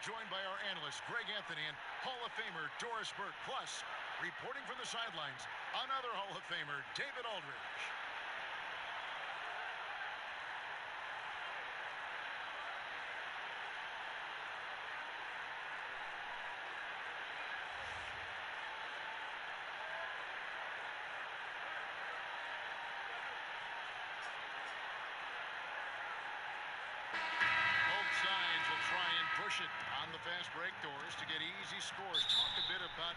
joined by our analyst, Greg Anthony, and Hall of Famer Doris Burke. Plus, reporting from the sidelines, another Hall of Famer, David Aldridge. Push it on the fast break, Doors, to get easy scores. Talk a bit about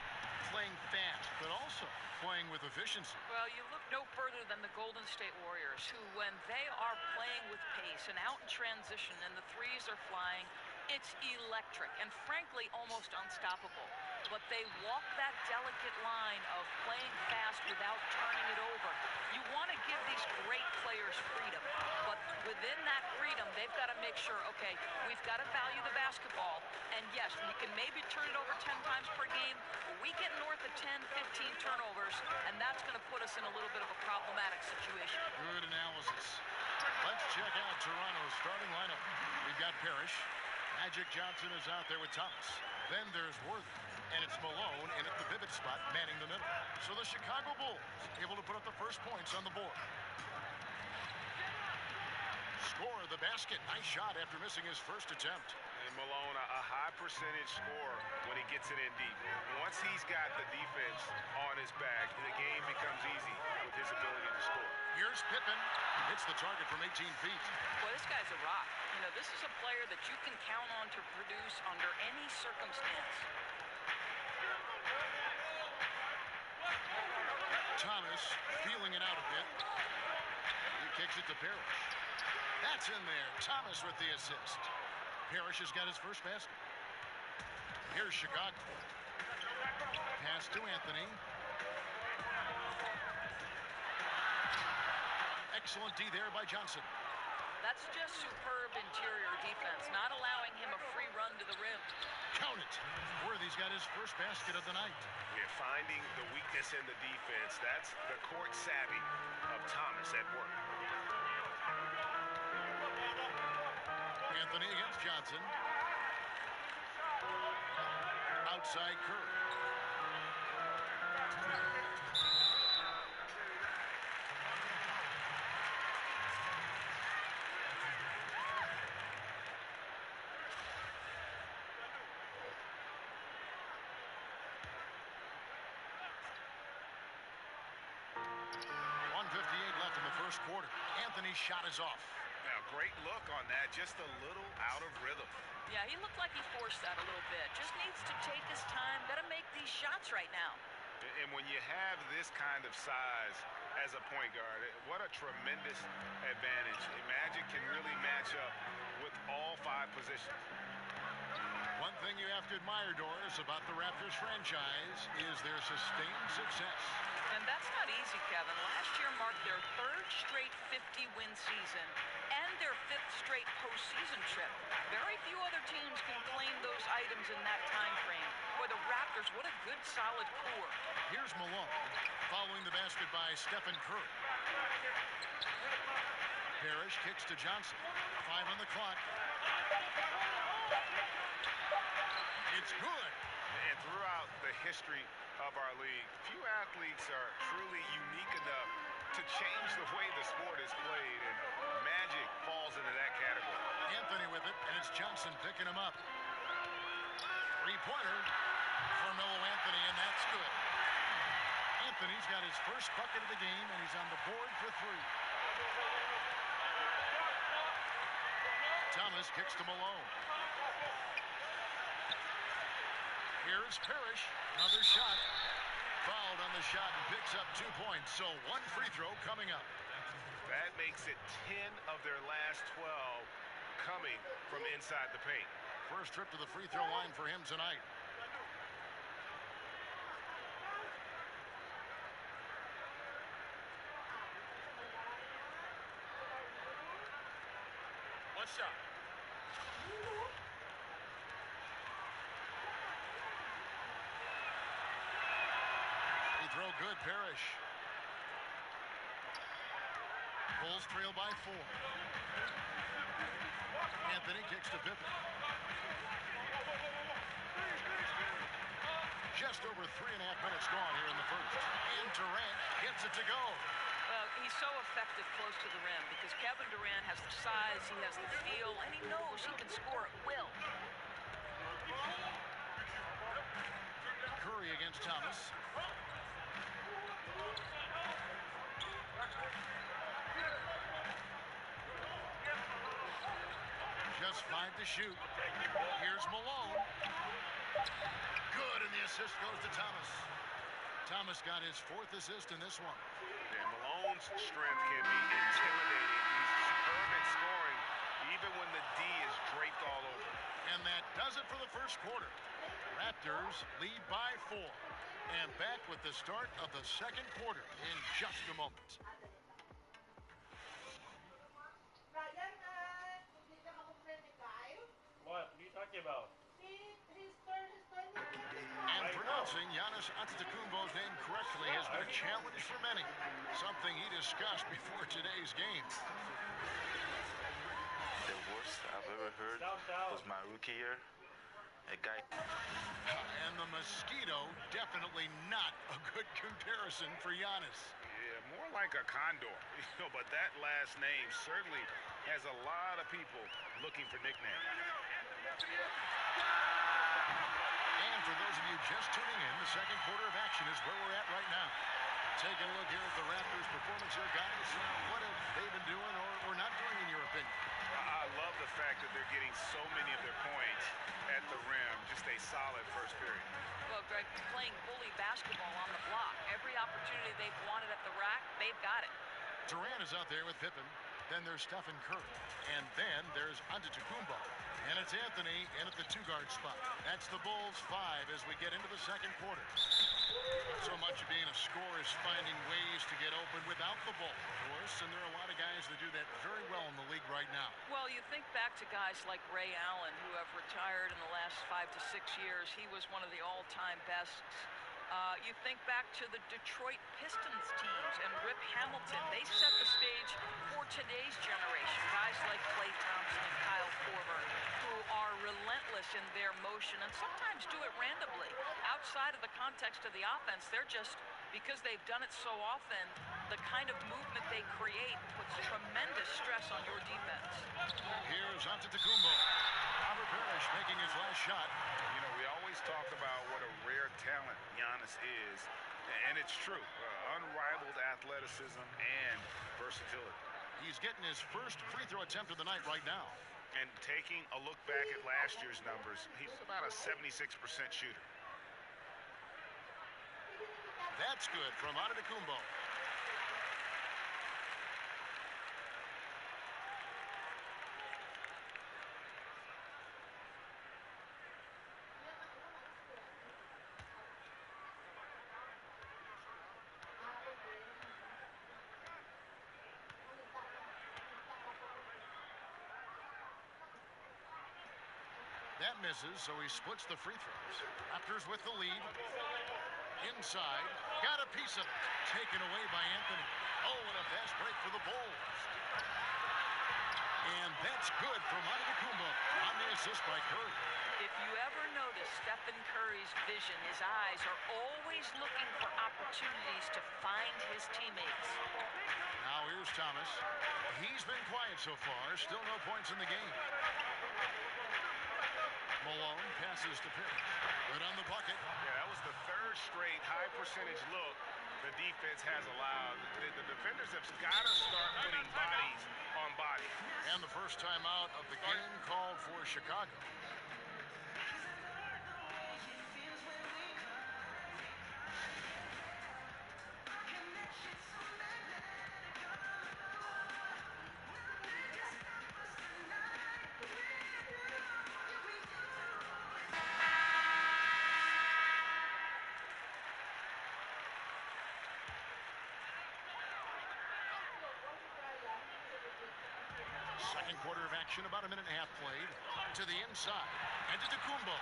playing fast, but also playing with efficiency. Well, you look no further than the Golden State Warriors, who, when they are playing with pace and out in transition and the threes are flying, it's electric and, frankly, almost unstoppable. But they walk that delicate line of playing fast without turning it over. You want to give these great players freedom, but within that freedom, they've got to make sure, okay, we've got to value the basketball, and yes, we can maybe turn it over 10 times per game, but we get north of 10, 15 turnovers, and that's going to put us in a little bit of a problematic situation. Good analysis. Let's check out Toronto's starting lineup. We've got Parrish. Magic Johnson is out there with Thomas. Then there's Worthy. And it's Malone in at the pivot spot, manning the middle. So the Chicago Bulls able to put up the first points on the board. Score the basket. Nice shot after missing his first attempt. And Malone, a high percentage scorer when he gets it in deep. Once he's got the defense on his back, the game becomes easy with his ability to score. Here's Pippen. Hits the target from 18 feet. Boy, this guy's a rock. You know, this is a player that you can count on to produce under any circumstance. Thomas feeling it out a bit. He kicks it to Parrish. That's in there. Thomas with the assist. Parrish has got his first basket. Here's Chicago. Pass to Anthony. Excellent D there by Johnson. That's just superb interior defense, not allowing him a free run to the rim. Count it. Worthy's got his first basket of the night. We're finding the weakness in the defense. That's the court savvy of Thomas at work. Anthony against Johnson. Outside Curry. Left in the first quarter. Anthony's shot is off. Now, great look on that. Just a little out of rhythm. Yeah, he looked like he forced that a little bit. Just needs to take his time. Got to make these shots right now. And when you have this kind of size as a point guard, what a tremendous advantage. Magic can really match up with all 5 positions. One thing you have to admire, Doris, about the Raptors franchise is their sustained success. And that's not easy, Kevin. Last year marked their 3rd straight 50-win season and their 5th straight postseason trip. Very few other teams can claim those items in that time frame. For the Raptors, what a good, solid core. Here's Malone, following the basket by Stephen Curry. Parrish kicks to Johnson. 5 on the clock. It's good. And throughout the history of our league, few athletes are truly unique enough to change the way the sport is played, and Magic falls into that category. Anthony with it, and it's Johnson picking him up. Three-pointer for Noah Anthony, and that's good. Anthony's got his first bucket of the game, and he's on the board for 3. Thomas kicks to Malone. Here's Parrish. Another shot. Fouled on the shot and picks up 2 points. So 1 free throw coming up. That makes it 10 of their last 12 coming from inside the paint. First trip to the free throw line for him tonight. One shot. Throw good, Parrish. Bulls trail by 4. Anthony kicks to Pippen. Just over 3.5 minutes gone here in the first. And Durant gets it to go. Well, he's so effective close to the rim because Kevin Durant has the size, he has the feel, and he knows he can score at will. Curry against Thomas. Just 5 to shoot. Here's Malone. Good, and the assist goes to Thomas. Thomas got his 4th assist in this one. Yeah, Malone's strength can be intimidating. He's superb at scoring, even when the D is draped all over. And that does it for the first quarter. Raptors lead by 4. And back with the start of the second quarter in just a moment. What are you talking about? And pronouncing Giannis Antetokounmpo's name correctly has been a challenge for many. Something he discussed before today's game. The worst I've ever heard was my rookie year. A guy. And the mosquito, definitely not a good comparison for Giannis. Yeah, more like a condor. But that last name certainly has a lot of people looking for nicknames. And for those of you just tuning in, the second quarter of action is where we're at right now. Taking a look here at the Raptors' performance here, guys. What have they been doing or not doing, in your opinion? I love the fact that they're getting so many of their points at the rim. Just a solid first period. Well, Greg, playing bully basketball on the block. Every opportunity they've wanted at the rack, they've got it. Durant is out there with Pippen. Then there's Stephen Curry. And then there's Antetokounmpo. And it's Anthony in at the 2-guard spot. That's the Bulls' 5 as we get into the second quarter. So much of being a scorer is finding ways to get open without the ball, of course. And there are a lot of guys that do that very well in the league right now. Well, you think back to guys like Ray Allen, who have retired in the last 5 to 6 years. He was one of the all-time bests. You think back to the Detroit Pistons teams and Rip Hamilton. They set the stage for today's generation. Guys like Klay Thompson and Kyle Korver, who are relentless in their motion and sometimes do it randomly. Outside of the context of the offense, they're just, because they've done it so often, the kind of movement they create puts tremendous stress on your defense. Here's Antetokounmpo. Robert Parrish making his last shot. You know, we always talk about what a rare talent Giannis is, and it's true. Unrivaled athleticism and versatility. He's getting his first free throw attempt of the night right now. And taking a look back at last year's numbers, he's about a 76% shooter. That's good from Antetokounmpo. That misses, so he splits the free throws. Raptors with the lead. Inside. Got a piece of it. Taken away by Anthony. Oh, and a fast break for the Bulls. And that's good from Antetokounmpo on the assist by Curry. If you ever notice Stephen Curry's vision, his eyes are always looking for opportunities to find his teammates. Now here's Thomas. He's been quiet so far. Still no points in the game. Malone passes to Parrish. Good on the bucket. Yeah, that was the third straight high percentage look the defense has allowed. The defenders have got to start putting bodies on bodies. And the first time out of the game called for Chicago. Second quarter of action, about a minute and a half played. To the inside. Antetokounmpo.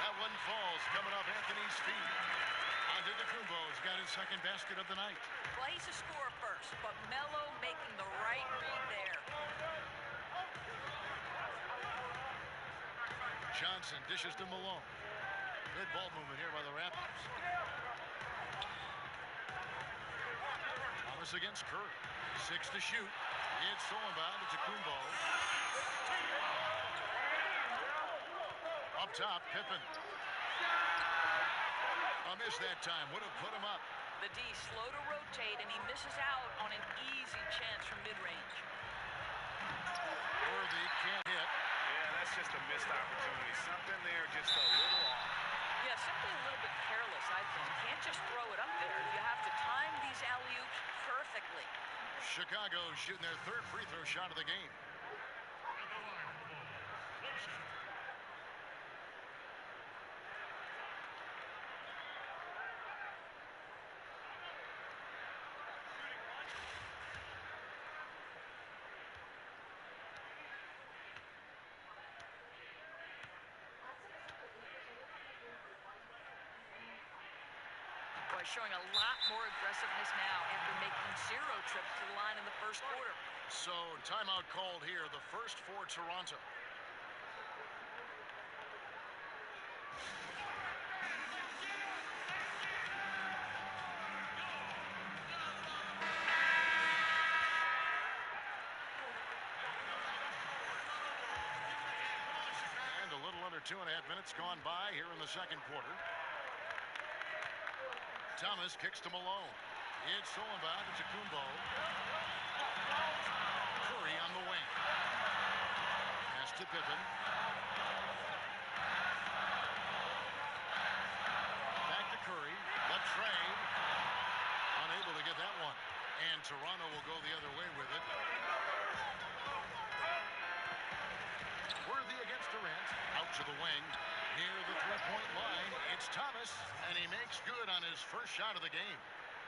That one falls coming off Anthony's feet. Antetokounmpo's got his second basket of the night. Well, he's a scorer first, but Melo making the right read there. Johnson dishes to Malone. Good ball movement here by the Raptors. Thomas against Curry. 6 to shoot. It's stolen by Kumbo. Up top, Pippen. A miss that time. Would have put him up. The D slow to rotate, and he misses out on an easy chance from mid-range. Worthy can't hit. Yeah, that's just a missed opportunity. Something there just a little off. Yeah, simply a little bit careless, I think. You can't just throw it up there. You have to time these alley-oops perfectly. Chicago shooting their third free throw shot of the game. Showing a lot more aggressiveness now after making 0 trips to the line in the first quarter. So timeout called here, the first for Toronto. And a little under 2.5 minutes gone by here in the second quarter. Thomas kicks to Malone. It's stolen by Kumbo. Curry on the wing. Pass to Pippen. Back to Curry. The trade. Unable to get that one. And Toronto will go the other way with it. Worthy against Durant. Out to the wing. Near the three-point line, it's Thomas, and he makes good on his first shot of the game.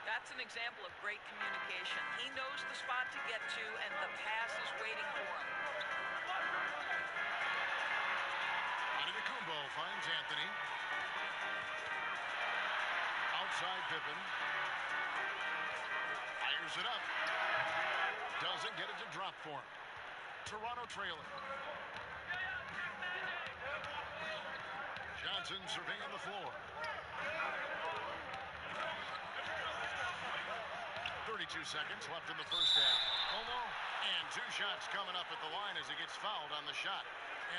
That's an example of great communication. He knows the spot to get to, and the pass is waiting for him. Kumbo finds Anthony. Outside Pippen. Fires it up. Doesn't get it to drop for him. Toronto trailing. Johnson surveying the floor. 32 seconds left in the first half. And 2 shots coming up at the line as he gets fouled on the shot.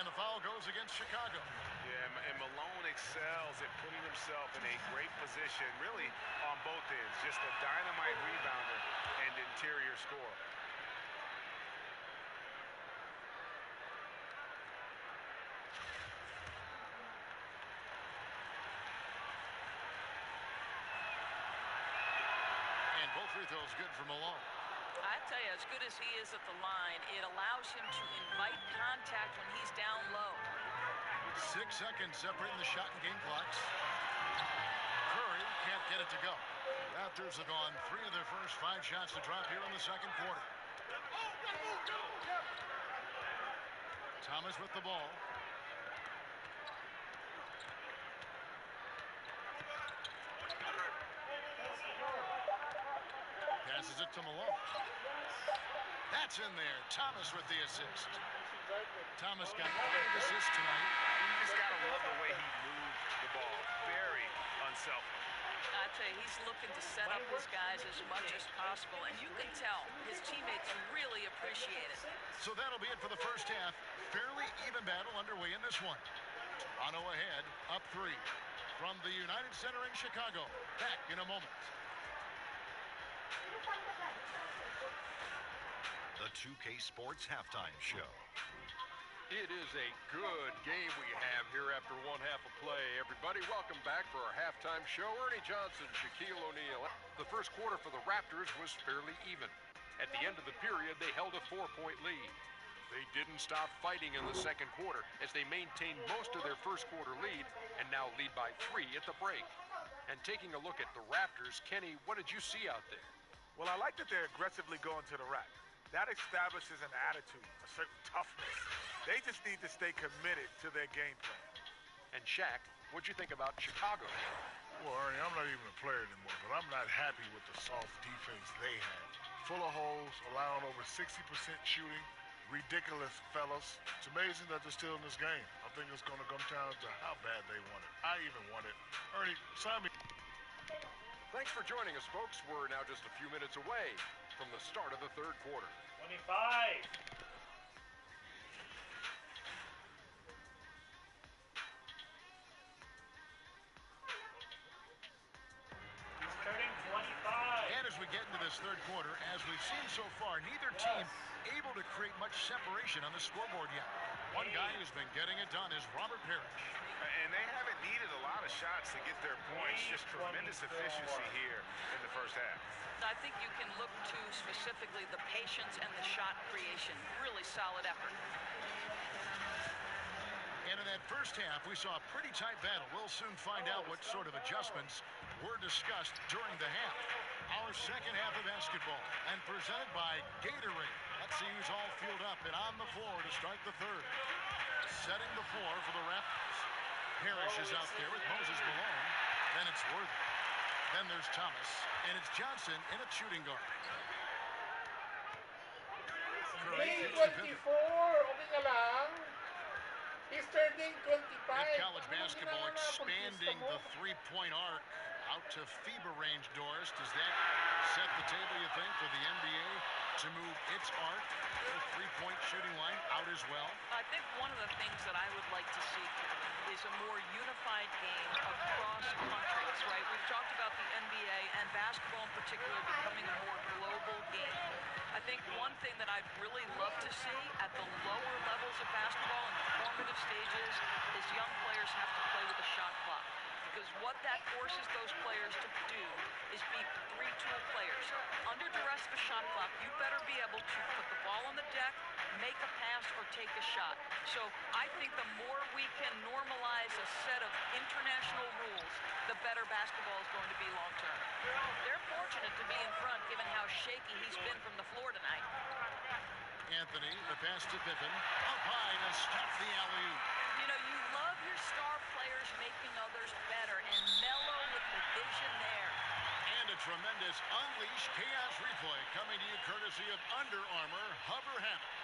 And the foul goes against Chicago. Yeah, and Malone excels at putting himself in a great position, really on both ends. Just a dynamite rebounder and interior scorer. Both free throws good for Malone. I tell you, as good as he is at the line, it allows him to invite contact when he's down low. 6 seconds separating the shot and game clocks. Curry can't get it to go. Raptors have gone 3 of their first 5 shots to drop here in the second quarter. Thomas with the ball. Passes it to Malone. That's in there. Thomas with the assist. Thomas got 5 assists tonight. You just got to love the way he moved the ball. Very unselfish. I tell you, he's looking to set up his guys as much as possible, and you can tell his teammates really appreciate it. So that'll be it for the first half. Fairly even battle underway in this one. Toronto ahead, up 3. From the United Center in Chicago. Back in a moment. The 2K Sports Halftime Show. It is a good game we have here after one half of play. Everybody, welcome back for our halftime show. Ernie Johnson, Shaquille O'Neal. The first quarter for the Raptors was fairly even. At the end of the period, they held a 4-point lead. They didn't stop fighting in the second quarter as they maintained most of their first quarter lead and now lead by 3 at the break. And taking a look at the Raptors, Kenny, what did you see out there? Well, I like that they're aggressively going to the rack. That establishes an attitude, a certain toughness. They just need to stay committed to their game plan. And Shaq, what'd you think about Chicago? Well, Ernie, I'm not even a player anymore, but I'm not happy with the soft defense they had. Full of holes, allowing over 60% shooting. Ridiculous, fellas. It's amazing that they're still in this game. I think it's going to come down to how bad they want it. I even want it. Ernie, sign me. Thanks for joining us, folks. We're now just a few minutes away from the start of the third quarter. 25. He's turning 25. And as we get into this third quarter, as we've seen so far, neither team able to create much separation on the scoreboard yet. One guy who's been getting it done is Robert Parrish. And they haven't needed a lot of shots to get their points. Just tremendous efficiency here in the first half. I think you can look to specifically the patience and the shot creation. Really solid effort. And in that first half, we saw a pretty tight battle. We'll soon find out what sort of adjustments were discussed during the half. Our second half of basketball, and presented by Gatorade. Let's see who's all fueled up and on the floor to start the third. Setting the floor for the Raptors. Parrish is out there with Moses Malone. Then it's Worthy. Then there's Thomas. And it's Johnson in a shooting guard. Curry kicks to Pippen. 24. Okay ka lang. He's turning 25. In college basketball, expanding the three-point arc out to FIBA range, Doris. Does that set the table, you think, for the NBA to move its arc, the three-point shooting line, out as well? I think one of the things that I would like to see is a more unified game across countries, right? We've talked about the NBA and basketball in particular becoming a more global game. I think one thing that I'd really love to see at the lower levels of basketball and formative stages is young players have to play with a shot clock. Because what that forces those players to do is be three-tool players. Under duress of a shot clock, you better be able to put the ball on the deck, make a pass, or take a shot. So I think the more we can normalize a set of international rules, the better basketball is going to be long-term. They're fortunate to be in front, given how shaky he's been from the floor tonight. Anthony, the pass to Pippen. Up high to stop the alley-oop. You know, you love your star players making others better, and Melo with the vision there. And a tremendous Unleash Chaos replay coming to you courtesy of Under Armour Hover Hammock.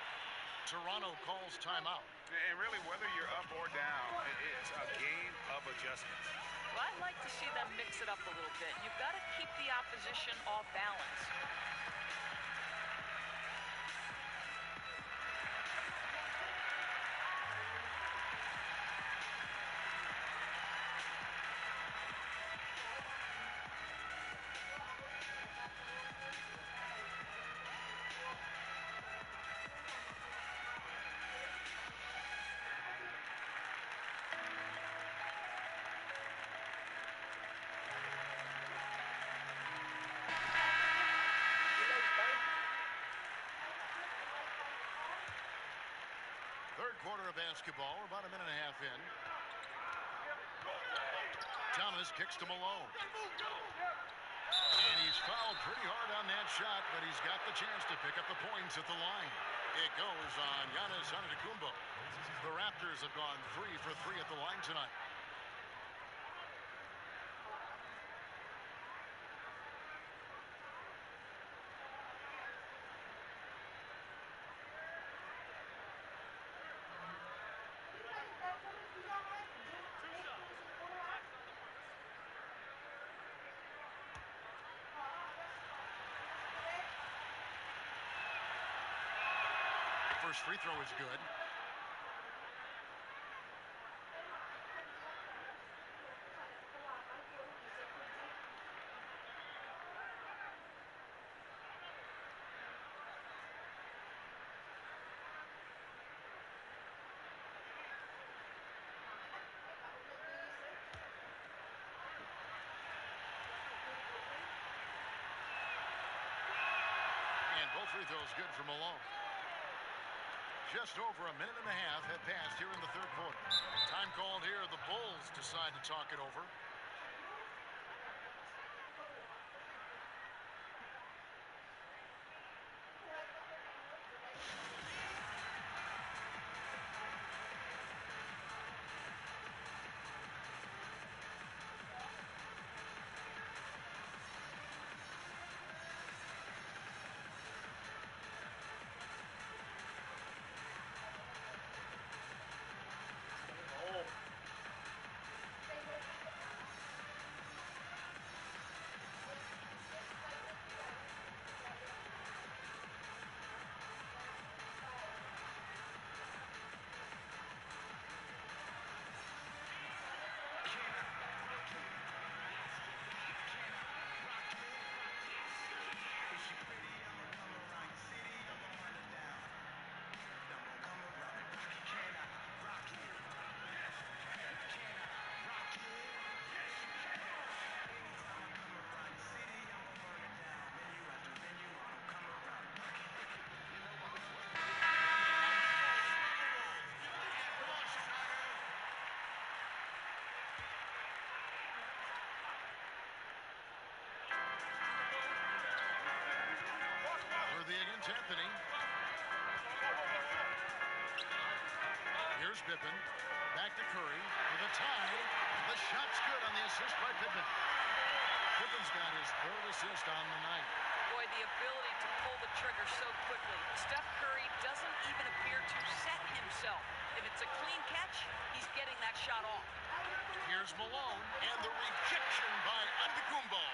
Toronto calls timeout. And really, whether you're up or down, it's a game of adjustments. Well, I'd like to see them mix it up a little bit. You've got to keep the opposition off balance. Third quarter of basketball. We're about a minute and a half in. Thomas kicks to Malone. And he's fouled pretty hard on that shot, but he's got the chance to pick up the points at the line. It goes on Giannis Antetokounmpo. The Raptors have gone 3 for 3 at the line tonight. First free throw is good. And both free throws good for Malone. Just over a minute and a half have passed here in the third quarter. Time called here. The Bulls decide to talk it over. Here's Pippen. Back to Curry with a tie. The shot's good on the assist by Pippen. Pippen's got his third assist on the night. Boy, the ability to pull the trigger so quickly. Steph Curry doesn't even appear to set himself. If it's a clean catch, he's getting that shot off. Here's Malone, and the rejection by Antetokounmpo.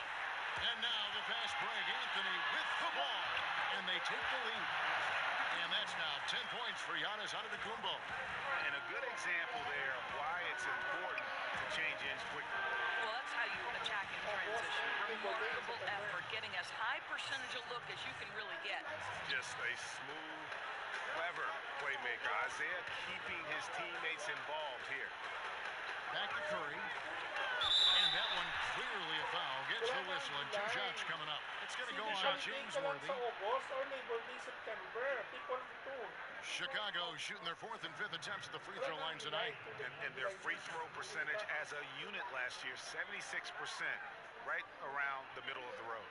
And now the fast break. Anthony with the ball, and they take the lead. And that's now 10 points for Giannis Antetokounmpo. And a good example there of why it's important to change ends quickly. Well, that's how you attack in transition. Remarkable effort, getting as high percentage a look as you can really get. Just a smooth, clever playmaker. Isaiah keeping his teammates involved here. Back to Curry. And that one clearly a foul. Gets the whistle, and 2 shots coming up. It's going to go on James Worthy. Chicago shooting their 4th and 5th attempts at the free throw lines tonight. And their free throw percentage as a unit last year, 76%, right around the middle of the road.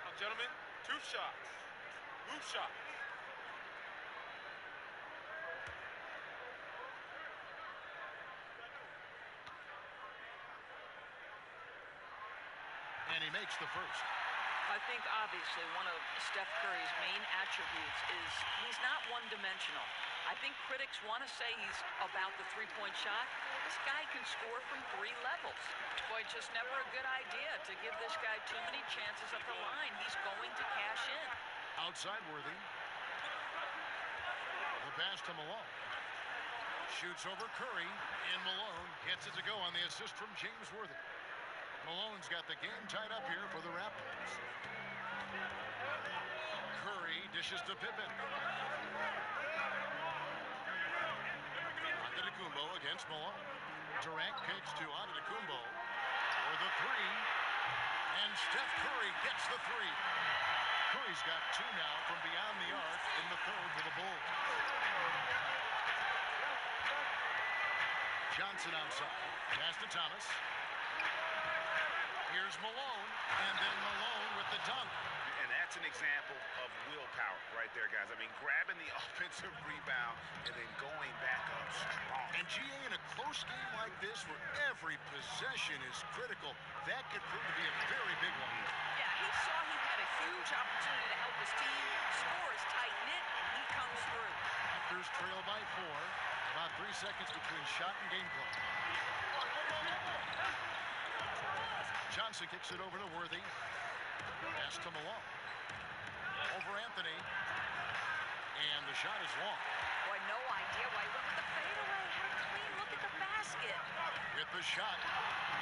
Now, gentlemen, 2 shots. Move shots. And he makes the first. I think obviously one of Steph Curry's main attributes is he's not one-dimensional. I think critics want to say he's about the three-point shot. This guy can score from 3 levels. Boy, just never a good idea to give this guy too many chances at the line. He's going to cash in. Outside Worthy. The pass to Malone. Shoots over Curry, and Malone gets it to go on the assist from James Worthy. Malone's got the game tied up here for the Raptors. Curry dishes to Pippen. Antetokounmpo against Malone. Durant kicks to Antetokounmpo for the 3. And Steph Curry gets the 3. Curry's got 2 now from beyond the arc in the 3rd for the Bulls. Johnson outside. Pass to Thomas. Here's Malone, and then Malone with the dunk. And that's an example of willpower right there, guys. I mean, grabbing the offensive rebound and then going back up strong. And GA, in a close game like this where every possession is critical, that could prove to be a very big one. Yeah, he saw he had a huge opportunity to help his team. Score is tight-knit. He comes through. Raptors trail by 4. About 3 seconds between shot and game clock. Johnson kicks it over to Worthy. Pass to Malone. Over Anthony. And the shot is long. Boy, no idea why he went with the fadeaway. Had a clean look at the basket. With the shot.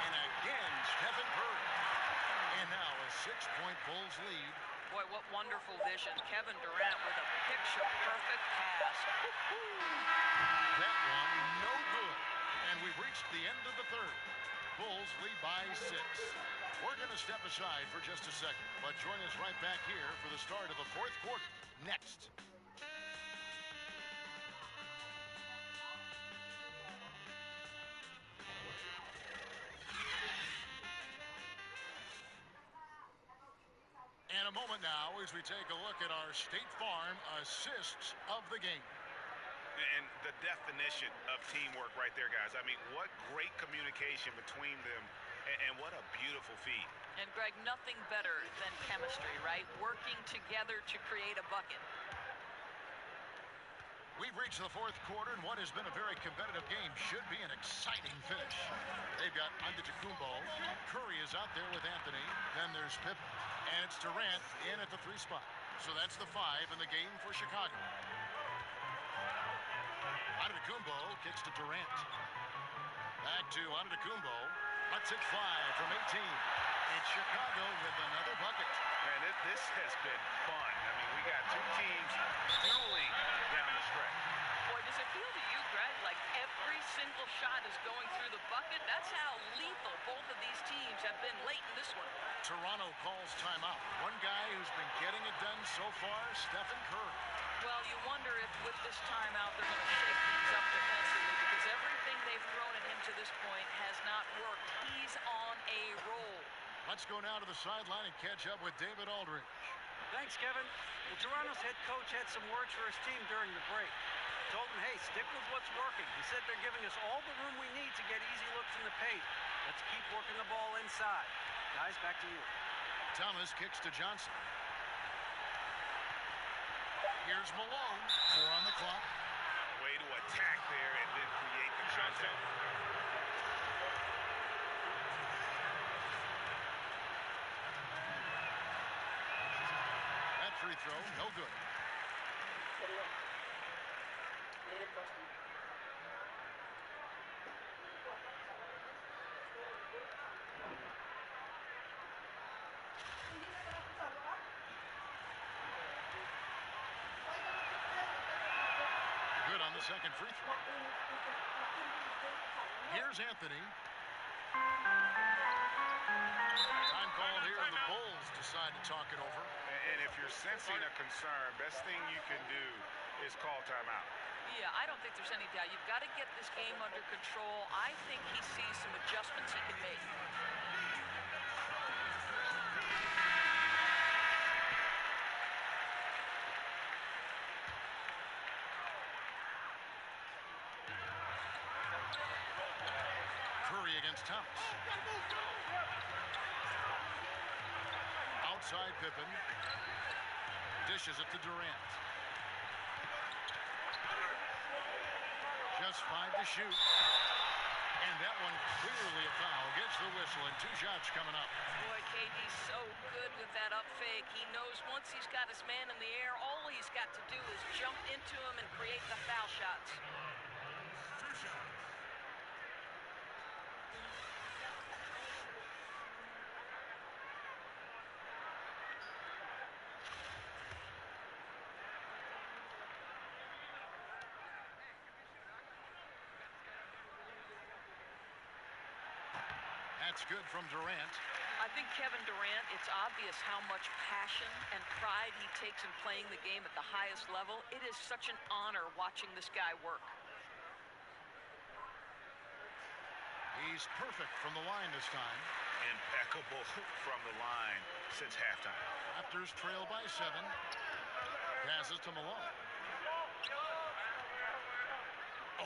And again, Stephen Curry. And now a 6-point Bulls lead. Boy, what wonderful vision. Kevin Durant with a picture-perfect pass. That one, no good. And we've reached the end of the 3rd. Bulls lead by 6. We're going to step aside for just a second, but join us right back here for the start of the 4th quarter. Next. And a moment now as we take a look at our State Farm assists of the game. And the definition of teamwork right there, guys. I mean, what great communication between them, and what a beautiful feed. And, Greg, nothing better than chemistry, right? Working together to create a bucket. We've reached the 4th quarter, and what has been a very competitive game should be an exciting finish. They've got Antetokounmpo. Curry is out there with Anthony. Then there's Pippen. And it's Durant in at the 3 spot. So that's the 5 in the game for Chicago. Antetokounmpo kicks to Durant. Back to Antetokounmpo. Lets it fly from 18. And Chicago with another bucket. Man, this has been fun. I mean, we got 2 teams dueling down the stretch. Boy, does it feel to you, Greg, like every single shot is going through the bucket? That's how lethal both of these teams have been late in this one. Toronto calls timeout. One guy who's been getting it done so far, Stephen Curry. Well, you wonder if with this timeout they're going to shake things up defensively because everything they've thrown at him to this point has not worked. He's on a roll. Let's go now to the sideline and catch up with David Aldridge. Thanks, Kevin. Well, Toronto's head coach had some words for his team during the break. told him, hey, stick with what's working. He said they're giving us all the room we need to get easy looks in the paint. Let's keep working the ball inside. Guys, back to you. Thomas kicks to Johnson. Here's Malone. 4 on the clock. Way to attack there and then create the contact. That free throw, no good. Good on the second free throw. Here's Anthony. Time called here. The Bulls decide to talk it over. And if you're sensing a concern, best thing you can do is call timeout. Yeah, I don't think there's any doubt. You've got to get this game under control. I think he sees some adjustments he can make. Curry against Thomas. Outside Pippen. Dishes it to Durant. Just 5 to shoot. And that one clearly a foul. Gets the whistle and 2 shots coming up. Boy, KD's so good with that up fake. He knows once he's got his man in the air, all he's got to do is jump into him and create the foul shots. That's good from Durant. I think Kevin Durant, it's obvious how much passion and pride he takes in playing the game at the highest level. It is such an honor watching this guy work. He's perfect from the line this time. Impeccable from the line since halftime. Raptors trail by 7. Passes to Malone.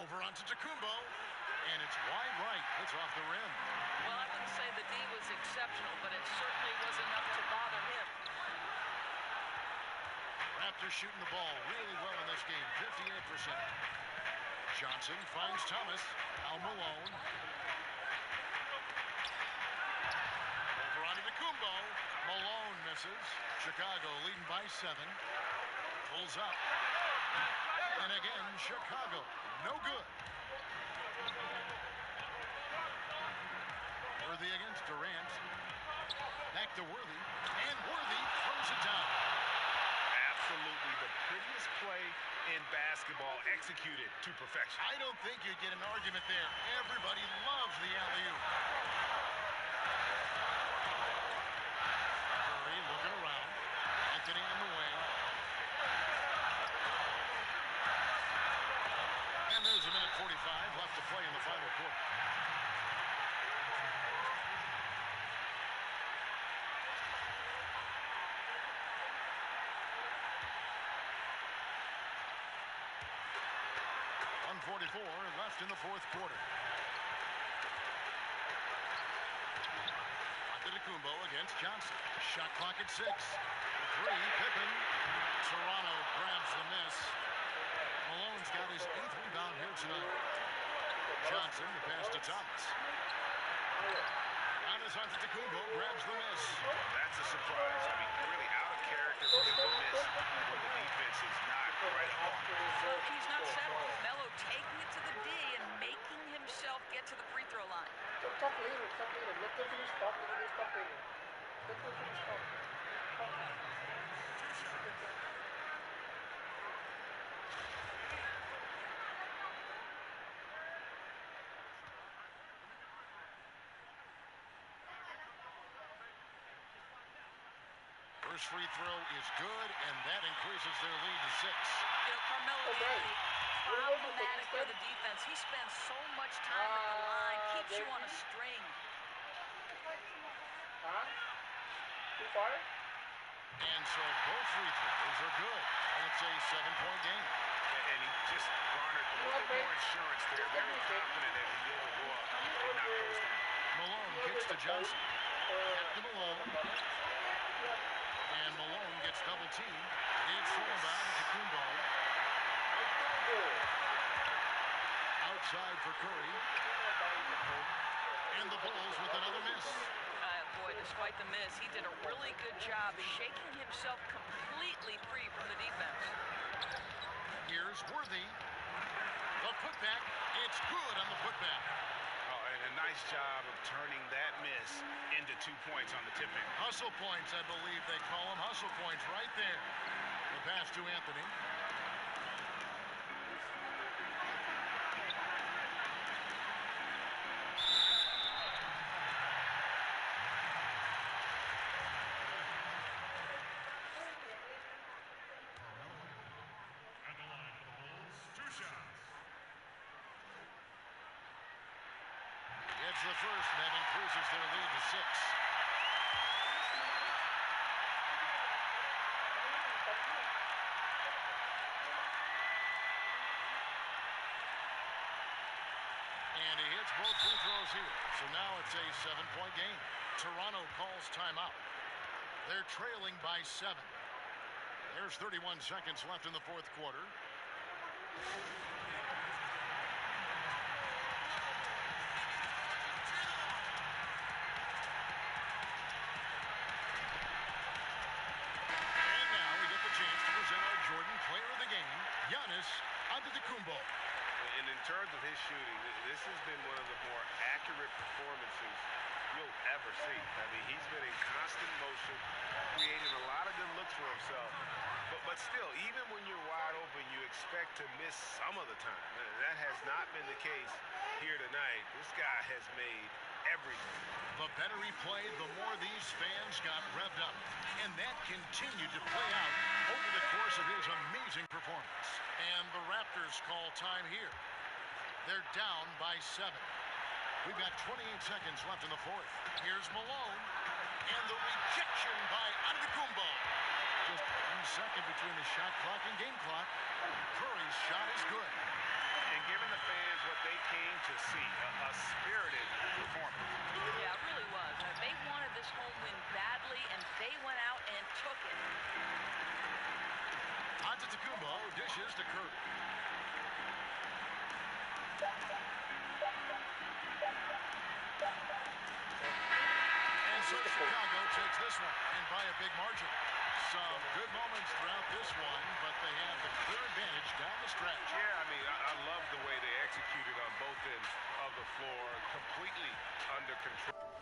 Over onto Tacumbo. And it's wide right. It's off the rim. Well, I wouldn't say the D was exceptional, but it certainly was enough to bother him. Raptors shooting the ball really well in this game, 58%. Johnson finds Thomas. Now Malone. Over onto Tacumbo. Malone misses. Chicago leading by 7. Pulls up. And again, Chicago. No good. Worthy against Durant. Back to Worthy. And Worthy throws it down. Absolutely the prettiest play in basketball, executed to perfection. I don't think you get an argument there. Everybody loves the alley-oop. Curry looking around. Anthony in the way. And there's a minute 45 left to play in the final quarter. .44 left in the fourth quarter. Antetokounmpo against Johnson. Shot clock at 6. The 3, Pippen. Toronto grabs the miss. Malone's got his 8th rebound here tonight. Johnson, the pass to Thomas. Giannis Antetokounmpo grabs the miss. That's a surprise. I mean, really out of character for him to miss when the defense is not right on. Well, he's not settled. Melo taking it to the D and making himself get to the free throw line. Stop leaving. Let them finish. Stop leaving. Stop leaving. Let them finish. Stop. First free throw is good, and that increases their lead to 6. You know, Carmelo Anthony, problematic for the defense. He spends so much time at the line, keeps you on a string. Huh? Too far? And so both free throws are good. And it's a 7-point game. And he just garnered a little bit more insurance there. Very confident that he'll be able to go up and knock those down. Malone kicks to Johnson. Back to Malone. And Malone gets double teamed. It's thrown by Tacumbo. Outside for Curry. And the Bulls with another miss. Boy, despite the miss, he did a really good job shaking himself completely free from the defense. Here's Worthy. The putback. It's good on the putback. Oh, and a nice job of turning that miss into 2 points on the tip-in. Hustle points, I believe they call them. Hustle points right there. The pass to Anthony. The first, and that increases their lead to 6. And he hits both free throws here. So now it's a 7-point game. Toronto calls timeout. They're trailing by 7. There's 31 seconds left in the fourth quarter. Antetokounmpo. And in terms of his shooting, this has been one of the more accurate performances you'll ever see. I mean, he's been in constant motion, creating a lot of good looks for himself. But still, even when you're wide open, you expect to miss some of the time. That has not been the case here tonight. This guy has made everything. The better he played, the more these fans got revved up. And that continued to play out over the course of his amazing performance. And the Raptors call time here. They're down by 7. We've got 28 seconds left in the fourth. Here's Malone. And the rejection by Antetokounmpo. Just 1 second between the shot clock and game clock. Curry's shot is good. And giving the fans what they came to see, a spirited performance. Yeah, it really was. They wanted this home win badly, and they went out and took it. Antetokounmpo dishes to Curry. And so Chicago takes this one, and by a big margin. Some good moments throughout this one, but they have the clear advantage down the stretch. Yeah, I mean, I love the way they executed on both ends of the floor, completely under control.